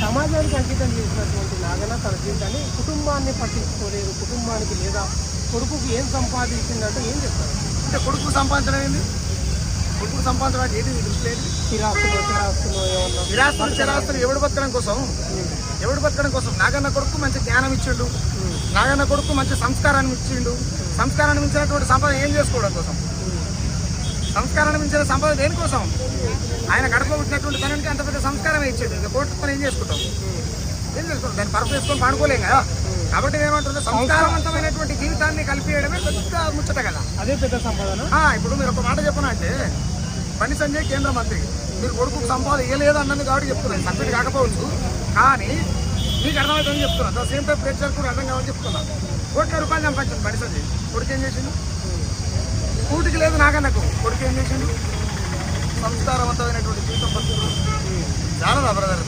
సమాజానికి అంకితం చేసినటువంటి నాగన్న తన జీవితాన్ని కుటుంబాన్ని పట్టించుకోలేదు, కుటుంబానికి లేదా కొడుకుకి ఏం సంపాదించిందంటే ఏం చెప్తారు? అంటే కొడుకు సంపాదించడం ఏంది? కొడుకు సంపాదించడానికి ఏది దృష్టి లేదు. చిరాస్తులు ఎవడు బతకడం కోసం, ఎవడు బతకడం కోసం? నాగన్న కొడుకు మంచి జ్ఞానం ఇచ్చిండు, నాగన్న కొడుకు మంచి సంస్కారాన్ని ఇచ్చిండు. సంస్కారాన్ని మించినటువంటి సంపద ఏం చేసుకోవడం కోసం? సంస్కారాన్ని మించిన సంపద దేనికోసం? ఆయన గడప పుట్టినటువంటి తనకి అంత పెద్ద సంస్కారమే ఇచ్చాడు. ఇంకా కోర్టుకొని ఏం చేసుకుంటాం? దాన్ని పరపు వేసుకొని పాడుకోలేం కదా. కాబట్టి ఏమంటుంటే సంస్కారవంతమైనటువంటి జీవితాన్ని కలిపేయడమే పెద్ద ముచ్చట కదా, అదే పెద్ద సంపాదన. ఇప్పుడు మీరు ఒక మాట చెప్పను అంటే, బండి సంజయ్ కేంద్ర మంత్రి, మీరు కొడుకు సంపాదన ఇవ్వలేదు అన్నది కాబట్టి చెప్తున్నాను. సబ్సిడీ కాకపోవచ్చు కానీ మీకు అర్థమవుతుందని చెప్తున్నాను. సేమ్ టైం ప్రేక్షకులు కూడా అర్థం కావాలని చెప్తున్నాను. ₹1,00,00,000 సంపాదించింది బండి సంజయ్. కొడుకు ఏం చేసిండు? కూటికి లేదు నాగన్నకు. కొడుకు ఏం చేసిండు? సంస్కారవంతమైనటువంటి జీవితం బతుకులు చాలా బ్రదర్.